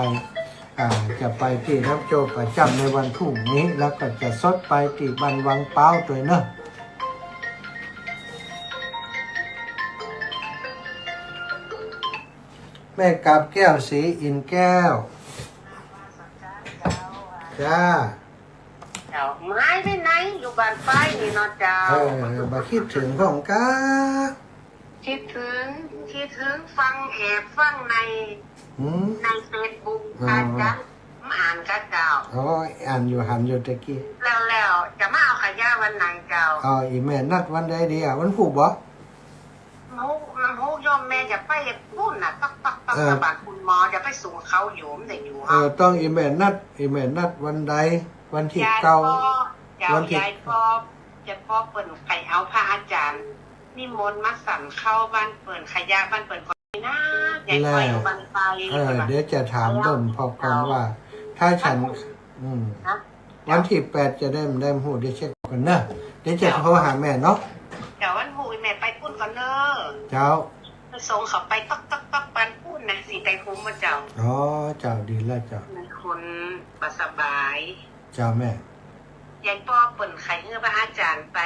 Speaker 1: ปที่น้ำโจป่าจ้ำในวันพรุ่งนี้แล้วก็จะซดไปที่บันวังเป้าตัวเนาะแม่กาบแก้วสีอินแก้วจ้า
Speaker 2: ไม้ไปไหนอยู่บ้านไฟนี่เนาะเจ้า
Speaker 1: มาคิดถึงของกา
Speaker 2: คิดถึงฟังฟังในเฟซบุ๊กอาจารย์มาอ่านกับเจ้า
Speaker 1: อ่านอยู่ตะกี้
Speaker 2: แล้วจะมาเอาขยะวันไหนเจ้า
Speaker 1: อีแม่นัดวันใดดีวันผูกบ่
Speaker 2: ฮู้ยอมแม่จะไปพูดน่ะตักบ้านคุณหมอจะไปส่งเขาโยมได้อยู่
Speaker 1: ต้องอีแม่นัดวันใดวันที่เก้า
Speaker 2: วันที่จะพ่อเปิดไปเอาพระอาจารย์นิมนต์มาสั่นเข้าบ้านเปิดขยะบ้านเปิดก่อนนะใหญ่ไปอยู่บ้านไป
Speaker 1: เดี๋ยวจะถามเบิ่มพอก่อนว่าถ้าฉันวันที่8จะได้หูได้เช็คกันเนอะเดี๋ยวจะโทรหาแม่เนาะ
Speaker 2: เดี๋ยววันหูแม่ไปพูดก่อนเนอะ
Speaker 1: เจ้า
Speaker 2: ส่งเขาไปตักปันพูดนะสิไปคุ้มมาเจ้า
Speaker 1: เจ้าดีแล้วเจ้า
Speaker 2: คนประสบาย
Speaker 1: เจ้าแม่
Speaker 2: ยายป้อเปิ่นไข่เงื่อพระอาจารย์ไป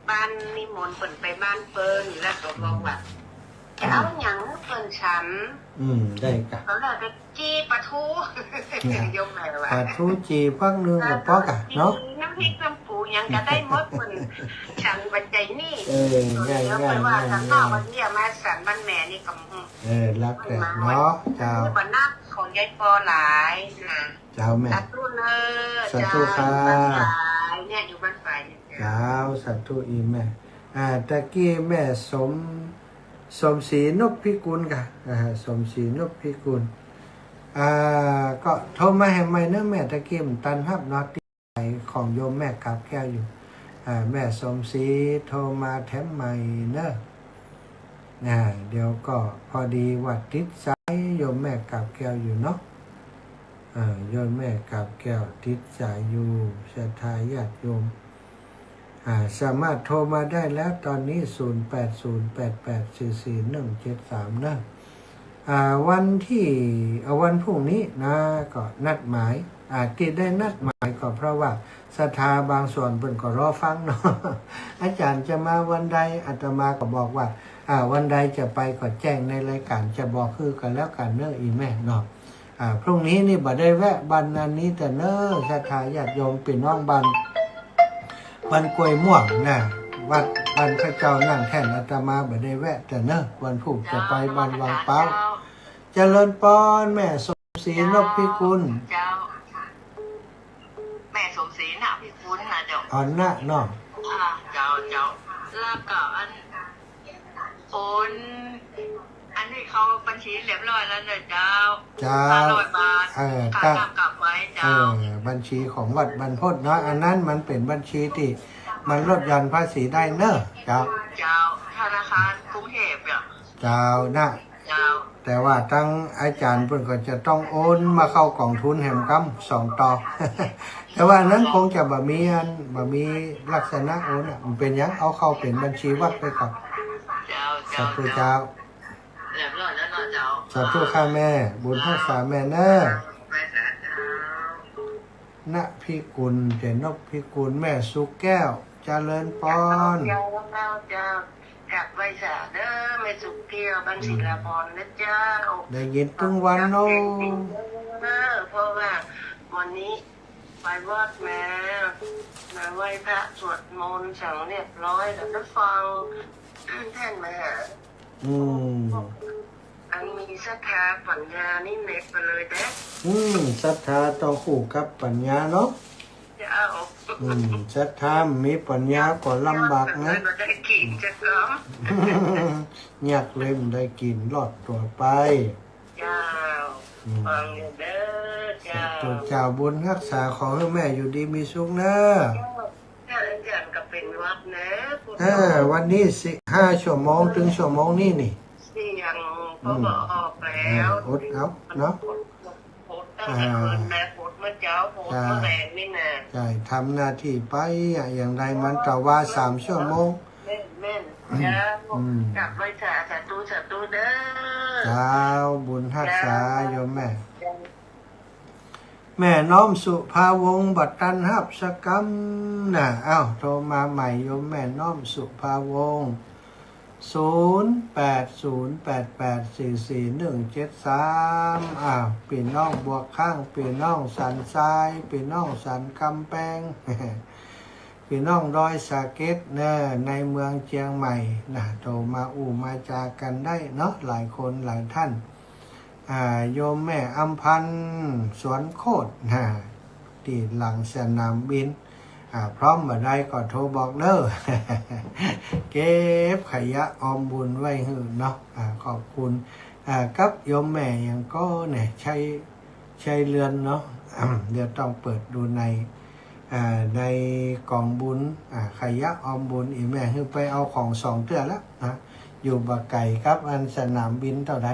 Speaker 2: บ้านนิมนต์เปิ่นไปบ้านเปิ้นแล้วก็บอกว่าจะเอาหยังเปิ้นฉัน
Speaker 1: ได้กะ
Speaker 2: แล้วเราไปจีปลาทูยมแม่ว่า
Speaker 1: ปลาทูจีพักนึงกับป้อกะเนาะ
Speaker 2: น้ำพริกน้ำปูยังก็ได้หมดเปิ้นฉันปัจจัยนี่
Speaker 1: ง่าย
Speaker 2: ว่าทางนอกวันนี้มาสันบ้านแม่นี่ก็
Speaker 1: รักแต่เนาะเจ้า
Speaker 2: บ้านนักของยายปอหลายนะ
Speaker 1: เจ้าแม่
Speaker 2: สาธุเนอ
Speaker 1: สาธุค่ะ
Speaker 2: เนี่ยอยู่บ้านฝ่าย
Speaker 1: เจ้าสาธุอีแม่ตะกี้แม่สมศรีนพพิกุลค่ะสมศรีนพพิกุลก็โทรมาให้ใหม่เนอะแม่ตะกี้มันตันฮับน็อตที่ของโยมแม่กาบแก้วอยู่แม่สมศรีโทรมาแถมใหม่เนอะเดี๋ยวก็พอดีว่าติดใจโยมแม่กาบแก้วอยู่เนาะโยมแม่กาบแก้วติดใจอยู่ศรัทธาญาติโยมสามารถโทรมาได้แล้วตอนนี้0808844173นะวันพรุ่งนี้นะก็นัดหมายที่ได้นัดหมายก็เพราะว่าศรัทธาบางส่วนเพิ่นก็รอฟังเนาะอาจารย์จะมาวันใดอาตมาก็บอกว่าวันใดจะไปก็แจ้งในรายการจะบอกคือกันแล้วกันเนอะอีแม่เนาะพรุ่งนี้นี่บ่ได้แวะบันนั้นนี้แต่เนอะศรัทธาญาติโยมพี่น้องบันกล้วยม่วงนะวัดบันพระเจ้านั่งแท่นอาตมาบ่ได้แวะแต่เนอะวันพุธจะไปบันวังเป้าเจริญปอนแม่สมศรีนพพิกุล
Speaker 2: แม่สมศรีนพพิกุลนะเจ้า
Speaker 1: อ่อนนะเนาะ
Speaker 2: เจ้าแล้วก็โอนอันนี้เขาบัญชีเรียบร้อยแล้วเนอะเจ้า500 บาทค่าน้ำกลับไว้เจ้า
Speaker 1: บัญชีของวัดบรรพตเนาะอันนั้นมันเป็นบัญชีที่มันลดหย่อนภาษีได้เนอะเจ้า
Speaker 2: ธนาคารกรุงเทพเนี่ย
Speaker 1: เจ้านะแต่ว่าตั้งอาจารย์เพิ่นก็จะต้องโอนมาเข้ากองทุนแห่งกำ2 ต่อ แต่ว่านั้นคงจะบ่มีลักษณะโอนมันเป็นยังเอาเข้าเป็นบัญชีวัดไปก่อนสาธุเจ้า
Speaker 2: เรียบร้อยแล้วเนาะเจ้า
Speaker 1: สาธุข้าแม่บุญรักษาแม่เนอะณพิกุลเจนกพิกุลแม่สุแก้วเจริญปอน
Speaker 2: เจ้ากับไว้สาเด้อแม่สุแก้วบัญชีละพรนะเจ้า
Speaker 1: ได้ยินทุกวันโน้
Speaker 2: เพราะว่าค วันนี้ไปวัดมาไหว้พระสวดมนต์สั่งเรียบร้อยแล้วก็ฟังแท่นมาหา
Speaker 1: อืม
Speaker 2: อันมีศรัทธาปัญญานี่เน็ตไปเลยเด้
Speaker 1: ศรัทธาต้องคู่กับปัญญาเนาะ
Speaker 2: จะเอา
Speaker 1: ศรัทธามีปัญญาก็ลำบากนะ
Speaker 2: มันได้กินจะก้ม
Speaker 1: อยากเล่มได้กินรอดตัวไป
Speaker 2: เจ้าฟังอยู่เด้อเจ้า
Speaker 1: ตัวเจ้าบุญรักษาขอให้แม่อยู่ดีมีสุขนะ
Speaker 2: ถ้าอาจารย์ก็เป็นวัดนะพุทธ
Speaker 1: วันนี้5 ชั่วโมงถึงชั่วโมงนี้นี่
Speaker 2: เสียงก็บอกออกแล้ว
Speaker 1: อดเอาเนาะ
Speaker 2: โพสตั้งแต่คืนนะโพสเมื่อเช้าโพสเมื่อแรงนี่นะ
Speaker 1: ใช่ทำหน้าที่ไปอย่างไรมันก็ว่า3 ชั่วโมง
Speaker 2: แม่นเจ้ากลับไปสาธุเด้อ
Speaker 1: เจ้าบุญรักษาโยมแม่ แม่น้อมสุภาวงศ์บัตรตันหับสกรรมน่ะโทรมาใหม่โยมแม่น้อมสุภาวงศ์0808444173ปีน้องบวกข้างปีน้องสันทรายปีน้องสันกำแพง ปีน้องดอยสะเก็ดในเมืองเชียงใหม่นะโทรมามาจากันได้เนาะหลายคนหลายท่านโยมแม่อัมพันธ์สวนโคตรที่หลังสนามบินพร้อมมาได้ก็โทรบอกเด้อ เก็บขยะออมบุญไว้หือเนาะขอบคุณกับโยมแม่ยังก็เนี่ยใช้เรือนเนาะ เดี๋ยวต้องเปิดดูในกองบุญขยะออมบุญอีแม่คือไปเอาของ2 เทื่อแล้วนะอยู่บะไก่ครับอันสนามบินเท่าใด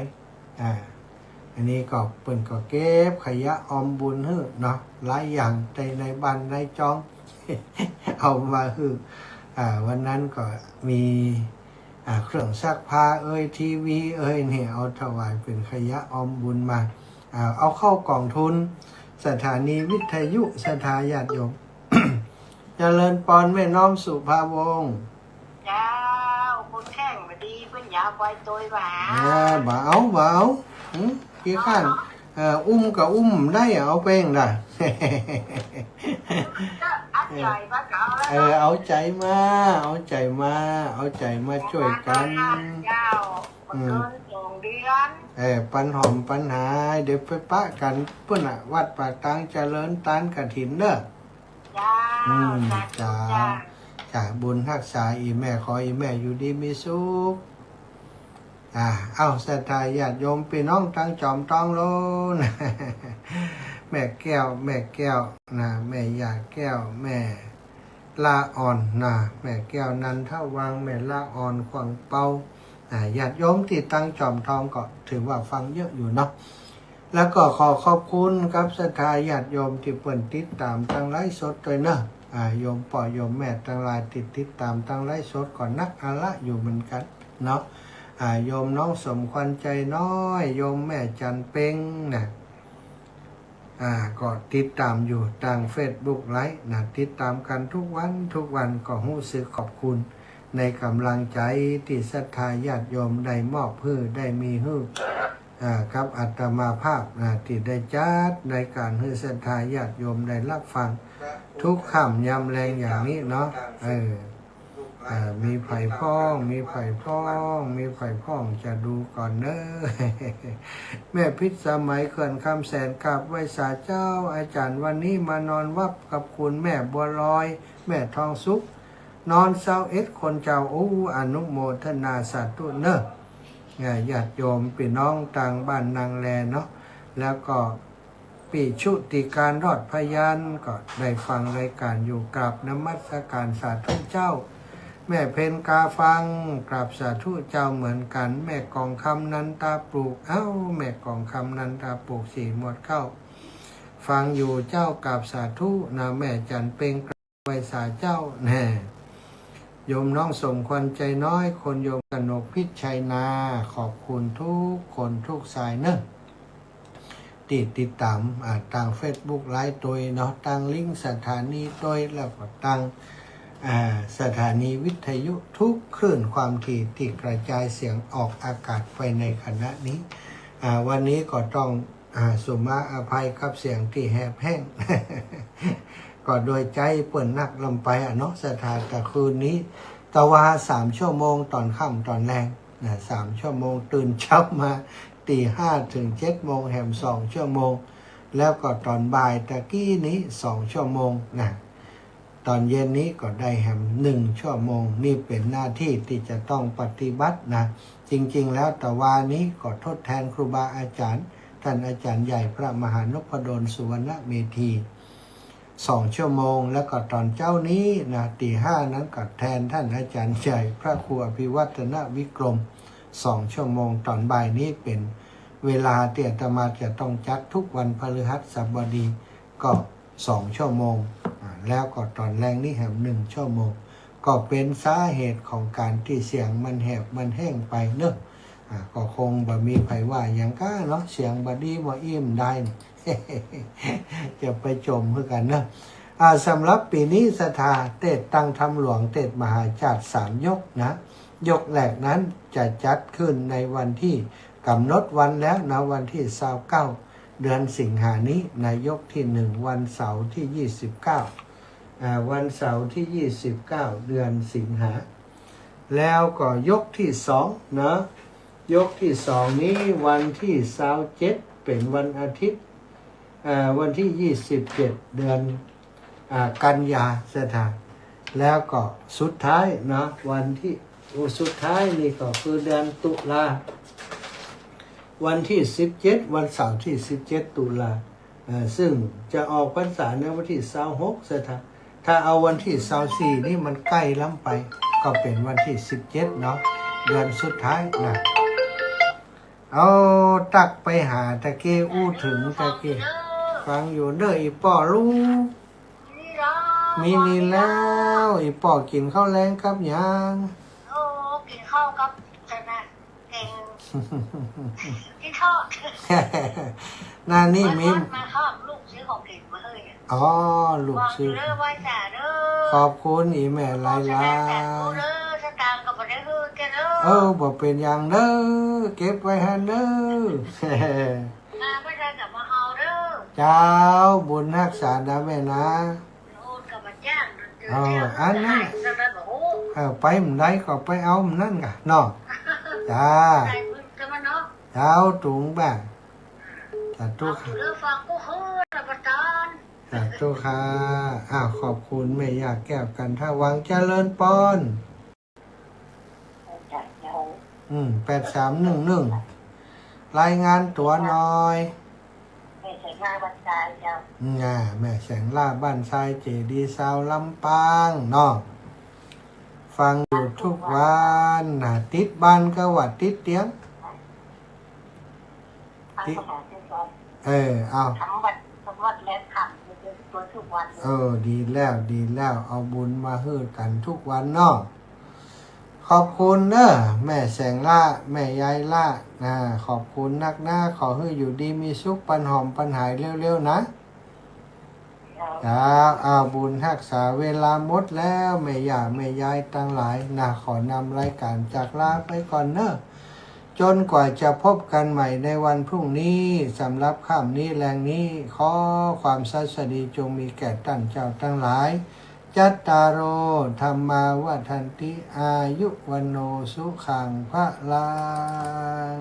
Speaker 1: อันนี้ก็เปิ่นก็เก็บขยะออมบุญฮือเนาะหลายอย่างในบ้านในจอง เอามาฮือวันนั้นก็มีเครื่องซักผ้าทีวีเนี่ยเอาถวายเป็นขยะออมบุญมาเอาเข้ากองทุนสถานีวิทยุสถาญาติโยม เจริญปอนแม่น้อมสุภาวงศ์
Speaker 2: เจ้าคนแข่งมาดีเพื่อนอยากไว้ตัวหวา
Speaker 1: บ่เอากี่ขั้นกับได้เอาเป้งได้
Speaker 2: อันใหญ่ปะเก่าแล้ว
Speaker 1: เอาใจมาช่วยกัน
Speaker 2: เจ้าคนเดินส่งเดือน
Speaker 1: ปัญหอมปัญหาเดี๋ยวไปปะกันเพื่อนวัดปากตังเจริญตานกฐินเด้อ
Speaker 2: จ้า
Speaker 1: จ้าบุญรักษาอีแม่ขออีแม่อยู่ดีมีสุขศรัทธาญาติโยมพี่น้องตั้งจอมต้องโลน แม่แก้วนะแม่ยาแก้วแม่ลาอ่อนนะแม่แก้วนันทวังแม่ลาอ่อนขวังเปาญาติโยมที่ตั้งจอมทองก็ถือว่าฟังเยอะอยู่เนาะแล้วก็ขอขอบคุณครับศรัทธาญาติโยมที่เปิ่นติดตามตั้งไลฟ์สดด้วยเนาะโยมป่อโยมแม่ตั้งหลายติดตามตั้งไลฟ์สดก่อนนักอาละอยู่เหมือนกันเนาะโยมน้องสมควันใจน้อยโยมแม่จันเป็งนะก็ติดตามอยู่ทาง Facebook ไลฟ์นะติดตามกันทุกวันก็รู้สึกขอบคุณในกำลังใจที่ศรัทธาญาติโยมได้มอบฮื้อได้มีฮื้อครับอาตมาภาพที่ได้จัดในการฮื้อศรัทธาญาติโยมได้รับฟังทุกค่ำยำแรงอย่างนี้เนาะมีไผ่พ้องจะดูก่อนเนอะ แม่พิษสมัยเขื่อนคำแสนกับไว้สาเจ้าอาจารย์วันนี้มานอนวับกับคุณแม่บัวลอยแม่ทองสุขนอน21 คนเจ้าอนุโมทนาสาธุเนอะญาติโยมพี่น้องต่างบ้านนางแลเนาะแล้วก็ปีชุติการรอดพยานก็ได้ฟังรายการอยู่กราบนมัสการสาธุเจ้าแม่เพนกาฟังกราบสาธุเจ้าเหมือนกันแม่กองคำนันตาปลูกแม่กองคำนันตาปลูกสีหมดเข้าฟังอยู่เจ้ากราบสาธุนะแม่จันเป่งกราบไว้สาเจ้าแน่โยมน้องสมควันใจน้อยคนโยมกนกพิชัยนาขอบคุณทุกคนทุกสายเนอะติดตามทาง Facebook ไลฟ์ตัวเนาะตั้งลิงก์สถานีตัวแล้วก็ตั้งสถานีวิทยุทุกคลื่นความถี่ที่กระจายเสียงออกอากาศไปในขณะนี้วันนี้ก็ต้อง สุมาอภัยกับเสียงที่แหบแห้ง ก็โดยใจเปิ่นนักลำไปเนาะสถานแต่คืนนี้ตะวา3 ชั่วโมงตอนค่ำตอนแรงนะ3 ชั่วโมงตื่นเช้ามา5 ถึง 7 โมงแหม2 ชั่วโมงแล้วก็ตอนบ่ายตะกี้นี้2 ชั่วโมงนะตอนเย็นนี้ก็ได้แหม1 ชั่วโมงนี่เป็นหน้าที่ที่จะต้องปฏิบัตินะจริงๆแล้วตะวานี้ก็ทดแทนครูบาอาจารย์ท่านอาจารย์ใหญ่พระมหานพดลสุวรรณเมธี2 ชั่วโมงแล้วก็ตอนเจ้านี้นะ5 นั้นก็แทนท่านอาจารย์ใหญ่พระครูอภิวัฒนวิกรม2 ชั่วโมงตอนบ่ายนี้เป็นเวลาที่อาตมาจะต้องจัดทุกวันพฤหัสบดีก็2 ชั่วโมงแล้วก็ตอนแรงนี่แหม1 ชั่วโมงก็เป็นสาเหตุของการที่เสียงมันแหบมันแห้งไปเนอะก็คงบ่มีไผว่าอย่างก้าเนาะเสียงบดีบ่อิ่มได้ จะไปจมเพื่อกันเนอะสำหรับปีนี้สถาเทศตั้งธรรมหลวงเทศมหาชาติ3 ยกนะยกแรกนั้นจะจัดขึ้นในวันที่กำหนดวันแล้วนะวันที่29 เดือนสิงหานี้ในยกที่1วันเสาร์ที่29วันเสาร์ที่29เดือนสิงหาแล้วก็ยกที่2นะยกที่2นี้วันที่27เป็นวันอาทิตย์วันที่27เดือนกันยาสถานแล้วก็สุดท้ายนะวันที่สุดท้ายนี่ก็คือเดือนตุลาวันที่17วันเสาร์ที่17ตุลาซึ่งจะออกพรรษาในวันที่26สถานถ้าเอาวันที่24นี่มันใกล้ล้ำไปก็เป็นวันที่17เนาะเดือนสุดท้ายนะเอาตักไปหาตะเกียอู้ถึงตะเกียฟังอยู่เด้ออีป่อลูกมีนี่แล้วอีป่อกินข้าวแรงครับยัง
Speaker 2: กินข้าวกับชนะเก่งกินข้าว
Speaker 1: นานี่มิม
Speaker 2: มาข้าวลูกซื้อของกินมาเลย
Speaker 1: อ๋อลูกซื้อ
Speaker 2: ไว้จ่าเด้อ
Speaker 1: ขอบคุณอีแม่ไลลา
Speaker 2: สตางค์กับบ่ได้ฮือแกเด้อ
Speaker 1: บ่เป็นอย่างเด้อเก็บไว้ให้เด้อ
Speaker 2: ไม่ได้กลับมาเอาเด้อ
Speaker 1: เจ้าบุญรักษานะแม่นะ
Speaker 2: โอนกับมาจ้าง
Speaker 1: อันนั้นไปมันได้ก็ไปเอามันนั่นไงเนาะจ้าเจ้าถุงบ้างสาธุค่ะสาธุค่ะขอบคุณแม่ยาแก้วกันถ้าวังเจริญปอน8311รายงานตัวหน่อย
Speaker 2: แม่แสงล่าบ้านทรายเจ้า
Speaker 1: แม่แสงล่าบ้านทรายเจดีย์ซาวลำปางเนาะฟังอยู่ทุกวันติดบ้านก็ว่าติดเตียงเอา
Speaker 2: ทั้งวัดและทำตัวทุกวัน
Speaker 1: ดีแล้วเอาบุญมาฮื้อกันทุกวันเนาะขอบคุณเนอะแม่แสงล่าแม่ยายล่าขอบคุณนักหน้าขอให้อยู่ดีมีสุขปันหอมปันหายเร็วๆนะบุญรักษาเวลาหมดแล้วแม่ย่าแม่ยายตั้งหลายขอนำรายการจากลาไปก่อนเนอะจนกว่าจะพบกันใหม่ในวันพรุ่งนี้สำหรับค่ำนี้แรงนี้ขอความสัสดีจงมีแก่ท่านเจ้าทั้งหลายจัตตารโอธรรมาวัฏันติอายุวันโนสุขังพระลัง